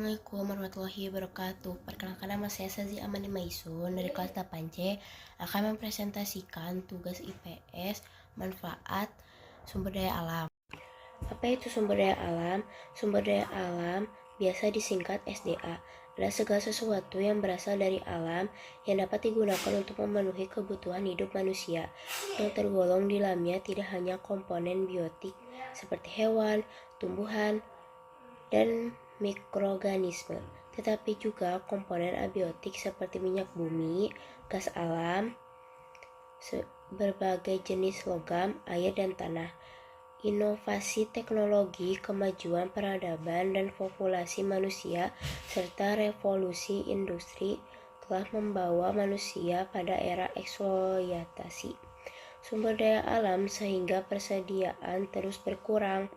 Assalamualaikum warahmatullahi wabarakatuh. Perkenalkan, nama saya Sazi Amani Maisun dari kelas 8C akan mempresentasikan tugas IPS manfaat sumber daya alam. Apa itu sumber daya alam? Sumber daya alam biasa disingkat SDA. Adalah segala sesuatu yang berasal dari alam yang dapat digunakan untuk memenuhi kebutuhan hidup manusia. Yang tergolong di dalamnya tidak hanya komponen biotik seperti hewan, tumbuhan, dan mikroorganisme, tetapi juga komponen abiotik seperti minyak bumi, gas alam, berbagai jenis logam, air, dan tanah. Inovasi teknologi, kemajuan peradaban, dan populasi manusia, serta revolusi industri telah membawa manusia pada era eksploitasi sumber daya alam sehingga persediaan terus berkurang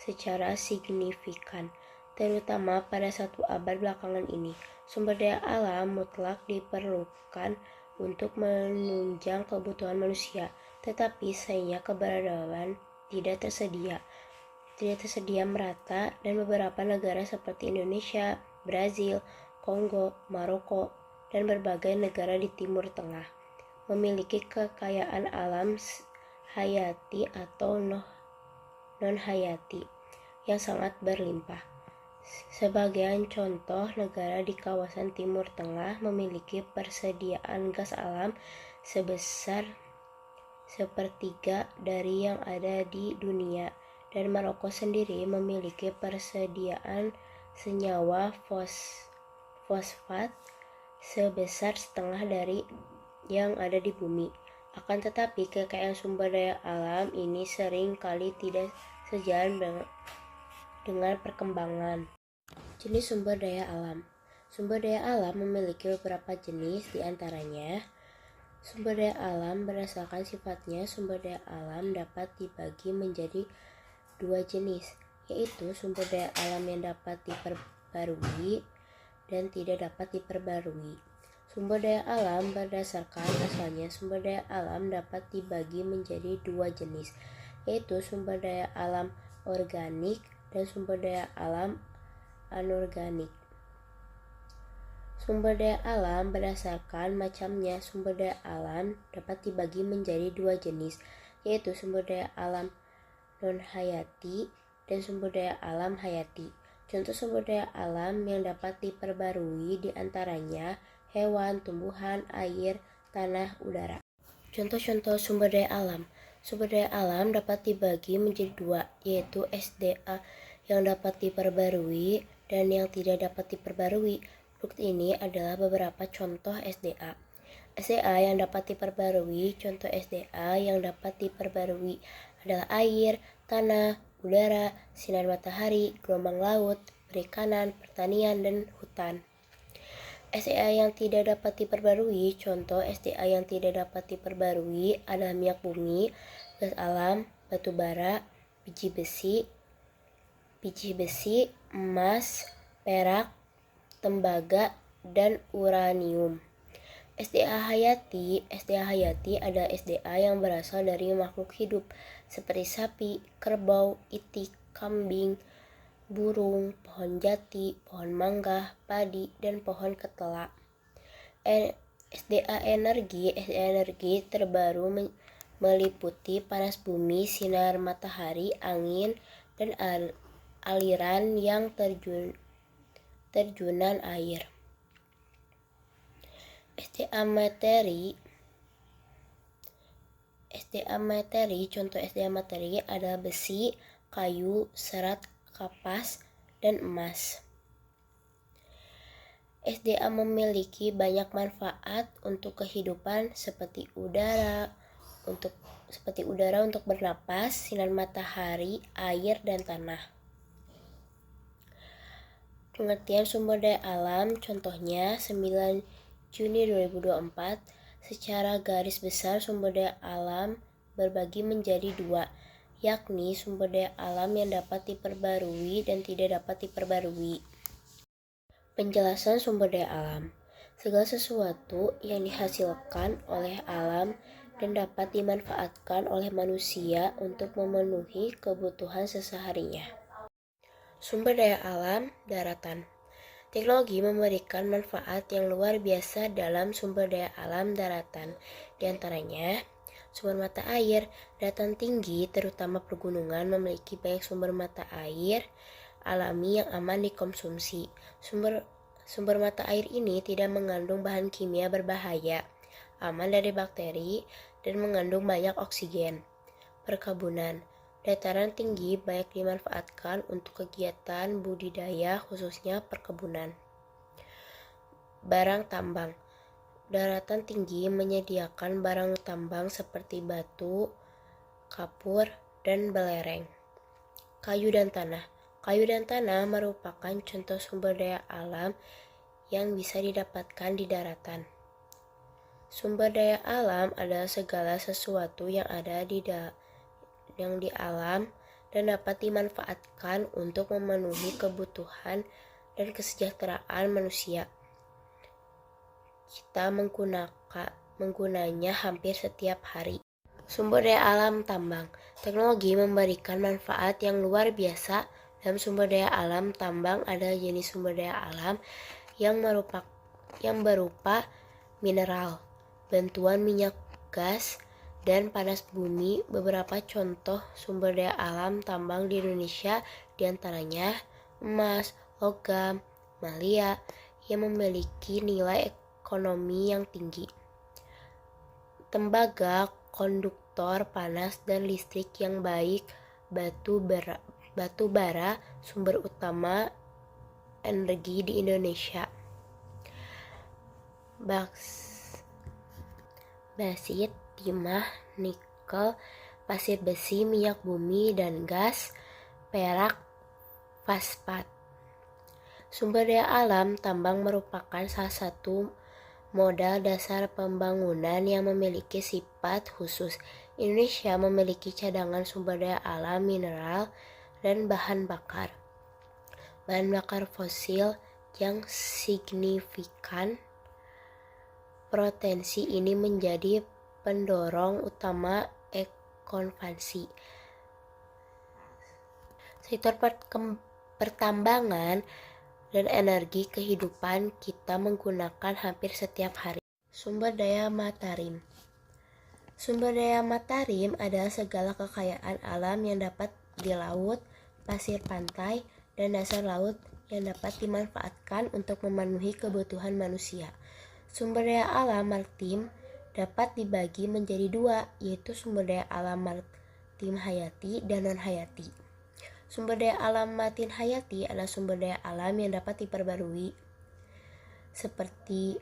secara signifikan, terutama pada 1 abad belakangan ini. Sumber daya alam mutlak diperlukan untuk menunjang kebutuhan manusia, tetapi sayangnya keberadaan tidak tersedia merata, dan beberapa negara seperti Indonesia, Brazil, Kongo, Maroko, dan berbagai negara di Timur Tengah memiliki kekayaan alam hayati atau non-hayati yang sangat berlimpah. Sebagian contoh negara di kawasan Timur Tengah memiliki persediaan gas alam sebesar 1/3 dari yang ada di dunia, dan Maroko sendiri memiliki persediaan senyawa fosfat sebesar setengah dari yang ada di bumi. Akan tetapi, kekayaan sumber daya alam ini sering kali tidak sejalan dengan perkembangan. Jenis sumber daya alam. Sumber daya alam memiliki beberapa jenis, diantaranya sumber daya alam berdasarkan sifatnya. Sumber daya alam dapat dibagi menjadi 2 jenis, yaitu sumber daya alam yang dapat diperbarui dan tidak dapat diperbarui. Sumber daya alam berdasarkan asalnya. Sumber daya alam dapat dibagi menjadi 2 jenis, yaitu sumber daya alam organik dan sumber daya alam anorganik. Sumber daya alam berdasarkan macamnya. Sumber daya alam dapat dibagi menjadi 2 jenis, yaitu sumber daya alam non-hayati dan sumber daya alam hayati. Contoh sumber daya alam yang dapat diperbarui diantaranya hewan, tumbuhan, air, tanah, udara. Contoh-contoh sumber daya alam. Sumber daya alam dapat dibagi menjadi 2, yaitu SDA yang dapat diperbarui dan yang tidak dapat diperbarui. Berikut ini adalah beberapa contoh SDA. SDA yang dapat diperbarui. Contoh SDA yang dapat diperbarui adalah air, tanah, udara, sinar matahari, gelombang laut, perikanan, pertanian, dan hutan. SDA yang tidak dapat diperbarui. Contoh SDA yang tidak dapat diperbarui adalah minyak bumi, gas alam, batu bara, biji besi, emas, perak, tembaga, dan uranium. SDA hayati adalah SDA yang berasal dari makhluk hidup seperti sapi, kerbau, itik, kambing, burung, pohon jati, pohon mangga, padi, dan pohon ketela. SDA energi terbaru meliputi panas bumi, sinar matahari, angin, dan aliran yang terjunan air. SDA materi, contoh SDA materi adalah besi, kayu, serat, kapas, dan emas. SDA memiliki banyak manfaat untuk kehidupan seperti udara untuk bernapas, sinar matahari, air, dan tanah. Pengertian sumber daya alam, contohnya 9 Juni 2024, secara garis besar sumber daya alam berbagi menjadi 2, yakni sumber daya alam yang dapat diperbarui dan tidak dapat diperbarui. Penjelasan sumber daya alam. Segala sesuatu yang dihasilkan oleh alam dan dapat dimanfaatkan oleh manusia untuk memenuhi kebutuhan sehari-harinya. Sumber daya alam daratan. Teknologi memberikan manfaat yang luar biasa dalam sumber daya alam daratan, di antaranya sumber mata air. Daratan tinggi, terutama pegunungan, memiliki banyak sumber mata air alami yang aman dikonsumsi. Sumber mata air ini tidak mengandung bahan kimia berbahaya, aman dari bakteri, dan mengandung banyak oksigen. Perkebunan. Dataran tinggi banyak dimanfaatkan untuk kegiatan budidaya, khususnya perkebunan. Barang tambang. Daratan tinggi menyediakan barang tambang seperti batu, kapur, dan belereng. Kayu dan tanah. Kayu dan tanah merupakan contoh sumber daya alam yang bisa didapatkan di daratan. Sumber daya alam adalah segala sesuatu yang ada di alam dan dapat dimanfaatkan untuk memenuhi kebutuhan dan kesejahteraan manusia. Kita menggunanya hampir setiap hari. Sumber daya alam tambang. Teknologi memberikan manfaat yang luar biasa dalam sumber daya alam tambang. Ada jenis sumber daya alam yang berupa mineral, bantuan minyak gas, dan panas bumi. Beberapa contoh sumber daya alam tambang di Indonesia diantaranya emas, logam, malia yang memiliki nilai ekonomi yang tinggi, tembaga, konduktor panas dan listrik yang baik, batu bara, sumber utama energi di Indonesia. Basit, timah, nikel, pasir besi, minyak bumi dan gas, perak, fosfat. Sumber daya alam tambang merupakan salah satu modal dasar pembangunan yang memiliki sifat khusus. Indonesia memiliki cadangan sumber daya alam, mineral, dan bahan bakar fosil yang signifikan. Potensi ini menjadi pendorong utama ekonomi. Sektor pertambangan dan energi kehidupan kita menggunakan hampir setiap hari. Sumber daya Mataram. Sumber daya Mataram adalah segala kekayaan alam yang dapat di laut, pasir pantai, dan dasar laut yang dapat dimanfaatkan untuk memenuhi kebutuhan manusia. Sumber daya alam maritim dapat dibagi menjadi dua, yaitu sumber daya alam maritim hayati dan non-hayati. Sumber daya alam maritim hayati adalah sumber daya alam yang dapat diperbarui, seperti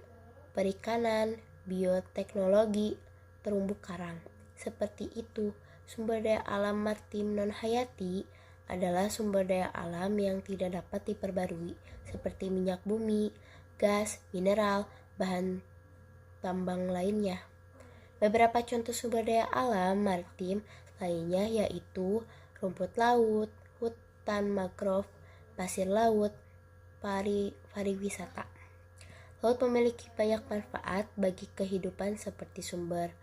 perikanan, bioteknologi, terumbu karang. Seperti itu, sumber daya alam maritim non-hayati adalah sumber daya alam yang tidak dapat diperbarui, seperti minyak bumi, gas, mineral, bahan tambang lainnya. Beberapa contoh sumber daya alam maritim lainnya yaitu rumput laut, hutan mangrove, pasir laut, pariwisata. Laut memiliki banyak manfaat bagi kehidupan seperti sumber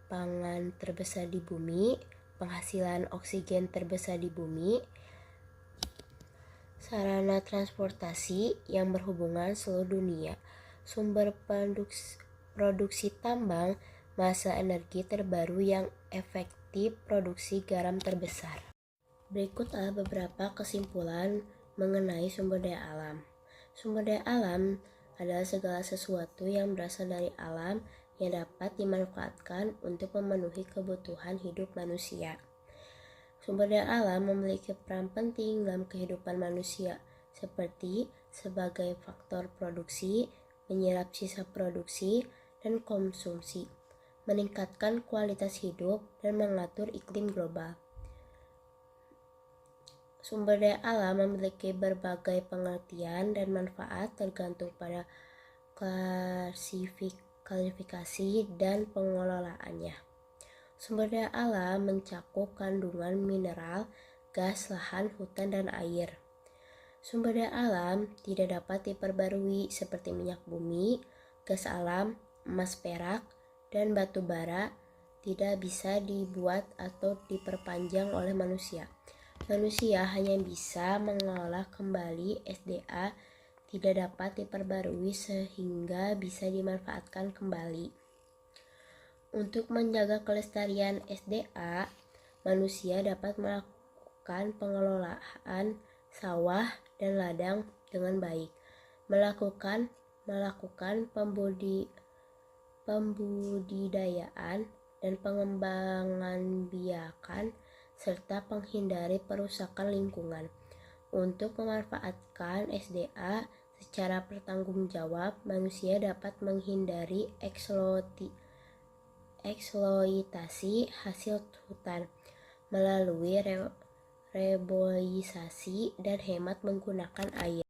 pangan terbesar di bumi, penghasilan oksigen terbesar di bumi, sarana transportasi yang berhubungan seluruh dunia, sumber produksi tambang, masa energi terbaru yang efektif, produksi garam terbesar. Berikut adalah beberapa kesimpulan mengenai sumber daya alam. Sumber daya alam adalah segala sesuatu yang berasal dari alam yang dapat dimanfaatkan untuk memenuhi kebutuhan hidup manusia. Sumber daya alam memiliki peran penting dalam kehidupan manusia, seperti sebagai faktor produksi, menyerap sisa produksi dan konsumsi, meningkatkan kualitas hidup, dan mengatur iklim global. Sumber daya alam memiliki berbagai pengertian dan manfaat tergantung pada klasifikasi dan pengelolaannya. Sumber daya alam mencakup kandungan mineral, gas, lahan, hutan, dan air. Sumber daya alam tidak dapat diperbarui seperti minyak bumi, gas alam, emas perak, dan batu bara tidak bisa dibuat atau diperpanjang oleh manusia. Manusia hanya bisa mengolah kembali SDA tidak dapat diperbarui sehingga bisa dimanfaatkan kembali. Untuk menjaga kelestarian SDA, manusia dapat melakukan pengelolaan sawah dan ladang dengan baik, melakukan pembudidayaan dan pengembangan biakan, serta menghindari perusakan lingkungan. Untuk memanfaatkan SDA secara bertanggung jawab, manusia dapat menghindari eksploitasi hasil hutan melalui reboisasi dan hemat menggunakan air.